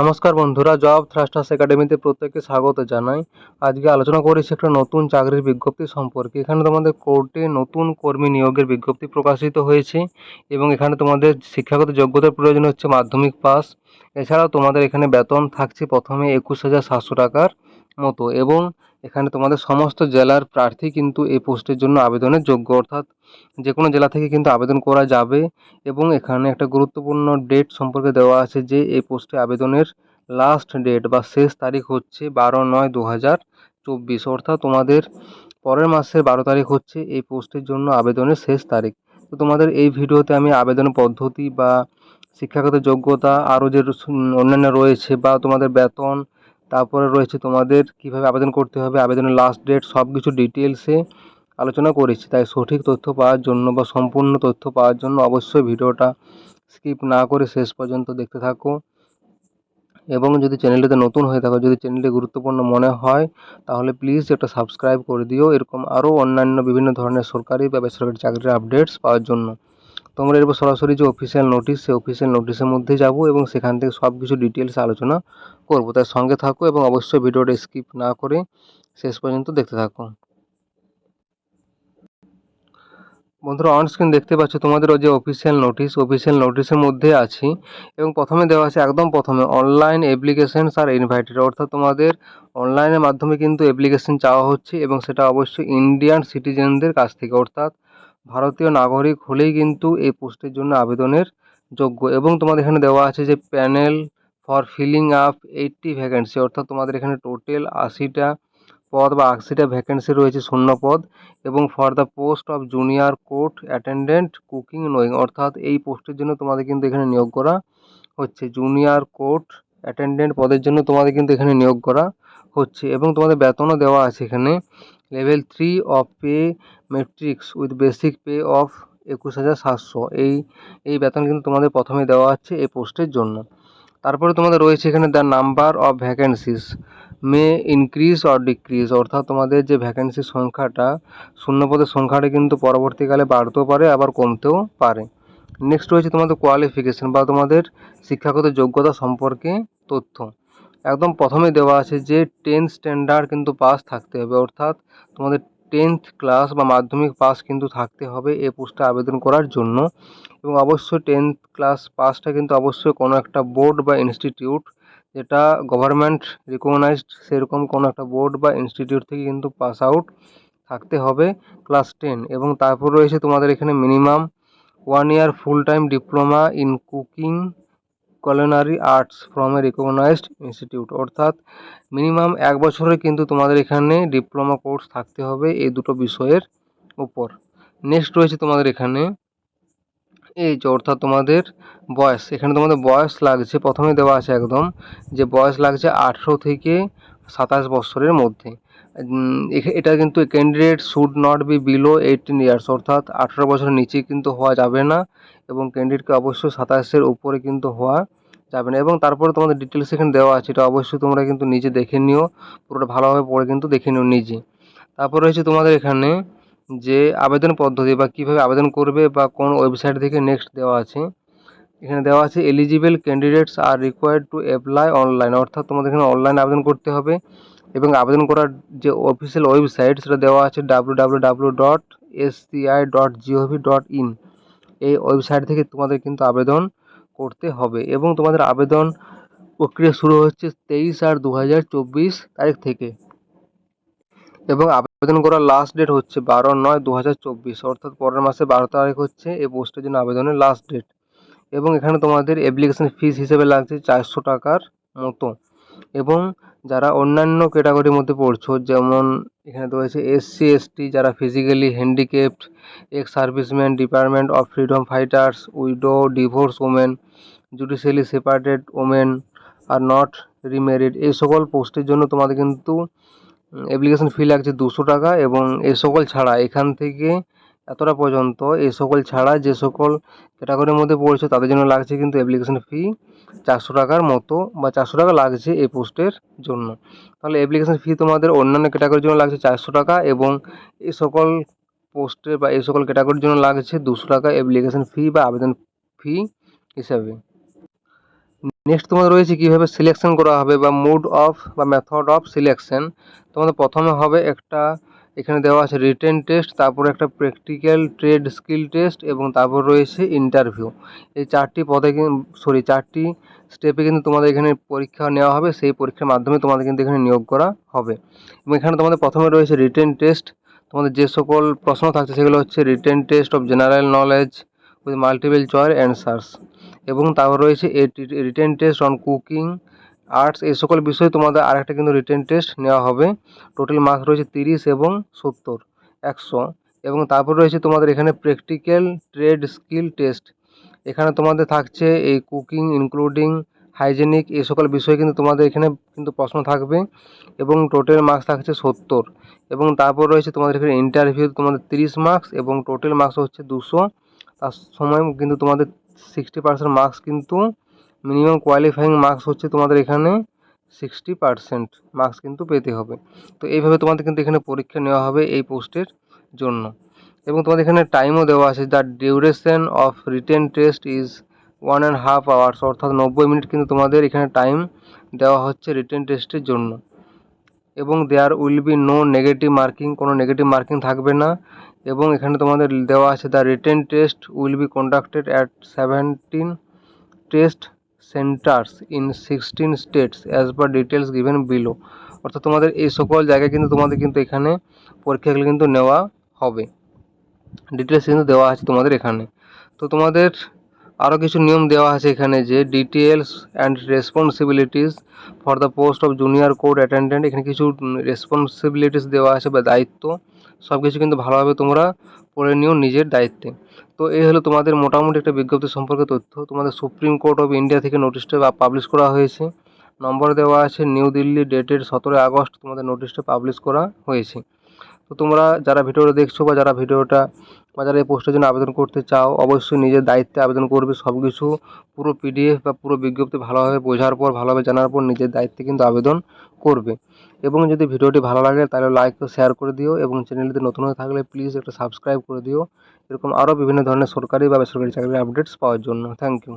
নমস্কার বন্ধুরা, job thrusters একাডেমিতে প্রত্যেককে স্বাগত জানাই। আজকে আলোচনা করেছি একটা নতুন চাকরির বিজ্ঞপ্তি সম্পর্কে। এখানে তোমাদের কোর্টে নতুন কর্মী নিয়োগের বিজ্ঞপ্তি প্রকাশিত হয়েছে এবং এখানে তোমাদের শিক্ষাগত যোগ্যতার প্রয়োজন হচ্ছে মাধ্যমিক পাস। এছাড়াও তোমাদের এখানে বেতন থাকছে প্রথমে 21,700 টাকার মতো এবং এখানে তোমাদের সমস্ত জেলার প্রার্থী কিন্তু এই পোস্টের জন্য আবেদনের যোগ্য, অর্থাৎ যে কোনো জেলা থেকে কিন্তু আবেদন করা যাবে। এবং এখানে একটা গুরুত্বপূর্ণ ডেট সম্পর্কে দেওয়া আছে যে এই পোস্টে আবেদনের লাস্ট ডেট বা শেষ তারিখ হচ্ছে 12/9/2024, অর্থাৎ তোমাদের পরের মাসের 12 তারিখ হচ্ছে এই পোস্টের জন্য আবেদনের শেষ তারিখ। তো তোমাদের এই ভিডিওতে আমি আবেদন পদ্ধতি বা শিক্ষাগত যোগ্যতা আরও যে অন্যান্য রয়েছে বা তোমাদের বেতন, তারপরে রয়েছে তোমাদের কিভাবে আবেদন করতে হবে, আবেদনের লাস্ট ডেট, সব কিছু ডিটেলসে আলোচনা করেছি। তাই সঠিক তথ্য পাওয়ার জন্য বা সম্পূর্ণ তথ্য পাওয়ার জন্য অবশ্যই ভিডিওটা স্কিপ না করে শেষ পর্যন্ত দেখতে থাকো। এবং যদি চ্যানেলটিতে নতুন হয়ে থাকো, যদি চ্যানেলটি গুরুত্বপূর্ণ মনে হয় তাহলে প্লিজ একটা সাবস্ক্রাইব করে দিও, এরকম আরও অন্যান্য বিভিন্ন ধরনের সরকারি বা বেসরকারি চাকরির আপডেটস পাওয়ার জন্য। তোমরা এরপর সরাসরি যে অফিসিয়াল নোটিশ, সেই অফিসিয়াল নোটিশের মধ্যে যাব এবং সেখান থেকে সব কিছু ডিটেলস আলোচনা করব। তাই সঙ্গে থাকো এবং অবশ্যই ভিডিওটা স্কিপ না করে শেষ পর্যন্ত দেখতে থাকো। বন্ধুরা, অন স্ক্রিন দেখতে পাচ্ছ তোমাদের যে অফিসিয়াল নোটিশের মধ্যে আছি এবং প্রথমে দেওয়া আছে, একদম প্রথমে, অনলাইন অ্যাপ্লিকেশনস আর ইনভাইটেড, অর্থাৎ তোমাদের অনলাইনের মাধ্যমে কিন্তু অ্যাপ্লিকেশন চাওয়া হচ্ছে এবং সেটা অবশ্যই ইন্ডিয়ান সিটিজেনদের কাছ থেকে, অর্থাৎ ভারতীয় নাগরিক হলেই কিন্তু এই পোস্টের জন্য আবেদনের যোগ্য। এবং তোমাদের এখানে দেওয়া আছে যে panel for filling up 80 vacancy, অর্থাৎ তোমাদের এখানে টোটাল 80টা পদ বা 80টা ভ্যাকেন্সি রয়েছে, শূন্য পদ। এবং for the post of junior court attendant cooking knowing, অর্থাৎ এই পোস্টের জন্য তোমাদের কিন্তু এখানে নিয়োগ করা হচ্ছে, জুনিয়র কোর্ট অ্যাটেন্ডেন্ট পদের জন্য তোমাদের কিন্তু এখানে নিয়োগ করা হচ্ছে। এবং তোমাদের বেতনও দেওয়া আছে এখানে, level 3 of pay matrix with basic pay of 21,700। এই বেতন কিন্তু তোমাদের প্রথমে দেওয়া হচ্ছে এই পোস্টের জন্য। তারপরে তোমাদের রয়েছে এখানে the number of vacancies may increase or decrease, অর্থাৎ তোমাদের যে ভ্যাকেন্সির সংখ্যাটা, শূন্যপদের সংখ্যাটা কিন্তু পরবর্তীকালে বাড়তেও পারে আবার কমতেও পারে। নেক্সট রয়েছে তোমাদের কোয়ালিফিকেশন বা তোমাদের শিক্ষাগত যোগ্যতা সম্পর্কে তথ্য। একদম প্রথমে দেওয়া আছে যে 10th স্ট্যান্ডার্ড কিন্তু পাস থাকতে হবে, অর্থাৎ তোমাদের 10th ক্লাস বা মাধ্যমিক পাস কিন্তু থাকতে হবে এই পোস্টে আবেদন করার জন্য। এবং অবশ্যই 10th ক্লাস পাসটা কিন্তু অবশ্যই কোনো একটা বোর্ড বা ইনস্টিটিউট, যেটা গভর্নমেন্ট রিকগনাইজড, সেরকম কোনো একটা বোর্ড বা ইনস্টিটিউট থেকে কিন্তু পাস আউট থাকতে হবে, ক্লাস 10। এবং তারপর রয়েছে তোমাদের এখানে minimum 1 year full time diploma in cooking culinary arts from a recognised institute, অর্থাৎ মিনিমাম 1 বছরের কিন্তু তোমাদের এখানে ডিপ্লোমা কোর্স থাকতে হবে এই দুটো বিষয়ের উপর। নেক্সট রয়েছে তোমাদের এখানে এজ, অর্থাৎ তোমাদের বয়স। এখানে তোমাদের বয়স লাগছে, প্রথমে দেওয়া আছে একদম যে বয়স লাগছে 18 থেকে 27 বছরের মধ্যে। এটা কিন্তু candidate should not be below 18 years, অর্থাৎ 18 বছরের নিচে কিন্তু হওয়া যাবে না এবং ক্যান্ডিডেটকে অবশ্যই 27-এর উপরে কিন্তু হওয়া যাবে না। এবং তারপরে তোমাদের ডিটেলস এখানে দেওয়া আছে, এটা অবশ্যই তোমরা কিন্তু নিজে দেখে নিও, পুরোটা ভালোভাবে পড়ে কিন্তু দেখে নিও নিজে। তারপর রয়েছে তোমাদের এখানে যে আবেদন পদ্ধতি বা কিভাবে আবেদন করবে বা কোন ওয়েবসাইট থেকে, নেক্সট দেওয়া আছে। এখানে দেওয়া আছে eligible candidates are required to apply online, অর্থাৎ তোমাদের এখানে অনলাইন আবেদন করতে হবে। এবং আবেদন করার যে অফিসিয়াল ওয়েবসাইট সেটা দেওয়া আছে www.sci.gov.in। এই ওয়েবসাইট থেকে তোমাদের কিন্তু আবেদন করতে হবে এবং তোমাদের আবেদন প্রক্রিয়া শুরু হচ্ছে 23/8/2024 তারিখ থেকে এবং আবেদন করার লাস্ট ডেট হচ্ছে 12/9/2024, অর্থাৎ পরের মাসে 12 তারিখ হচ্ছে এই পোস্টের জন্য আবেদনের লাস্ট ডেট। এবং এখানে তোমাদের অ্যাপ্লিকেশন ফিস হিসেবে লাগছে 400 টাকার মতো। এবং যারা অন্যান্য ক্যাটাগরির মধ্যে পড়ছো, যেমন এখানে রয়েছে SC ST, যারা physically handicapped, ex serviceman, department of freedom fighters, widow, divorce women, judicially separated women are not remarried, এই সকল পোস্টের জন্য তোমাদের কিন্তু অ্যাপ্লিকেশন ফি লাগছে 200 টাকা। এবং এই সকল ছাড়া এখান থেকে এতটা পর্যন্ত, এই সকল ছাড়া যে সকল ক্যাটাগরির মধ্যে পড়ছে তাদের জন্য লাগছে কিন্তু অ্যাপ্লিকেশন ফি 400 টাকার মতো বা 400 টাকা লাগছে এই পোস্টের জন্য। তাহলে অ্যাপ্লিকেশন ফি তোমাদের অন্যান্য ক্যাটাগরির জন্য লাগছে 400 টাকা এবং এই সকল পোস্টের বা এই সকল ক্যাটাগরির জন্য লাগছে 200 টাকা অ্যাপ্লিকেশন ফি বা আবেদন ফি হিসাবে। নেক্সট তোমাদের রয়েছে কীভাবে সিলেকশন করা হবে বা মোড অফ বা মেথড অফ সিলেকশন। তোমাদের প্রথমে হবে একটা, এখানে দেওয়া আছে রিটেন টেস্ট, তারপরে একটা প্র্যাকটিক্যাল ট্রেড স্কিল টেস্ট এবং তারপর রয়েছে ইন্টারভিউ। এই চারটি স্টেপে কিন্তু তোমাদের এখানে পরীক্ষা নেওয়া হবে, সেই পরীক্ষার মাধ্যমে তোমাদের কিন্তু এখানে নিয়োগ করা হবে। এবং এখানে তোমাদের প্রথমে রয়েছে রিটেন টেস্ট। তোমাদের যে সকল প্রশ্ন থাকছে সেগুলো হচ্ছে written test of general knowledge with multiple choice answers, এবং তারপর রয়েছে written test on cooking, arts, এই সকল বিষয়ে তোমাদের আরেকটা কিন্তু রিটেন টেস্ট নেওয়া হবে। টোটাল মার্কস রয়েছে 30 এবং 70, 100। এবং তারপর রয়েছে তোমাদের এখানে প্র্যাকটিক্যাল ট্রেড স্কিল টেস্ট। এখানে তোমাদের থাকছে এই কুকিং ইনক্লুডিং হাইজেনিক, এই সকল বিষয়ে কিন্তু তোমাদের এখানে কিন্তু প্রশ্ন থাকবে এবং টোটাল মার্কস থাকছে 70। এবং তারপর রয়েছে তোমাদের এখানে ইন্টারভিউ, তোমাদের 30 মার্কস এবং টোটাল মার্কস হচ্ছে 200। তার সময় কিন্তু তোমাদের 60% মার্কস কিন্তু মিনিমাম কোয়ালিফাইং মার্কস হচ্ছে তোমাদের এখানে 60% মার্কস কিন্তু পেতে হবে। তো এইভাবে তোমাদের কিন্তু এখানে পরীক্ষা নেওয়া হবে এই পোস্টের জন্য। এবং তোমাদের এখানে টাইমও দেওয়া আছে, the duration of written test is 1.5 hours, অর্থাৎ 90 মিনিট কিন্তু তোমাদের এখানে টাইম দেওয়া হচ্ছে রিটেন টেস্টের জন্য। এবং there will be no negative marking, কোনো নেগেটিভ মার্কিং থাকবে না। এবং এখানে তোমাদের দেওয়া আছে the written test will be conducted at 17 test centres in 16 states as per details given below, অর্থাৎ তোমাদের এই সকল জায়গায় কিন্তু তোমাদের কিন্তু এখানে পরীক্ষাগুলো কিন্তু নেওয়া হবে, ডিটেলস কিন্তু দেওয়া আছে তোমাদের এখানে। তো তোমাদের আরও কিছু নিয়ম দেওয়া আছে এখানে, যে details and responsibilities for the post of junior court attendant, এখানে কিছু রেসপন্সিবিলিটিস দেওয়া আছে বা দায়িত্ব, সব কিছু কিন্তু ভালোভাবে তোমরা পড়ে নিও নিজের দায়িত্বে। তো এই হলো তোমাদের মোটামুটি একটা বিজ্ঞপ্তি সম্পর্কে তথ্য। তোমাদের সুপ্রিম কোর্ট অফ ইন্ডিয়া থেকে নোটিশটা পাবলিশ করা হয়েছে, নম্বর দেওয়া আছে নিউ দিল্লি, ডেটেড 17 আগস্ট তোমাদের নোটিশটা পাবলিশ করা হয়েছে। তো তোমরা যারা ভিডিওটা দেখছো বা যারা এই পোস্টের জন্য আবেদন করতে চাও, অবশ্যই নিজের দায়িত্বে আবেদন করবে। সব কিছু পুরো পিডিএফ বা পুরো বিজ্ঞপ্তি ভালোভাবে বোঝার পর, ভালোভাবে জানার পর নিজের দায়িত্বে কিন্তু আবেদন করবে। এবং যদি ভিডিওটি ভালো লাগে তাহলে লাইক ও শেয়ার করে দিও, এবং চ্যানেলটিতে নতুন হয়ে থাকলে প্লিজ একটা সাবস্ক্রাইব করে দিও, এরকম আরও বিভিন্ন ধরনের সরকারি বা বেসরকারি চাকরির আপডেটস পাওয়ার জন্য। Thank you.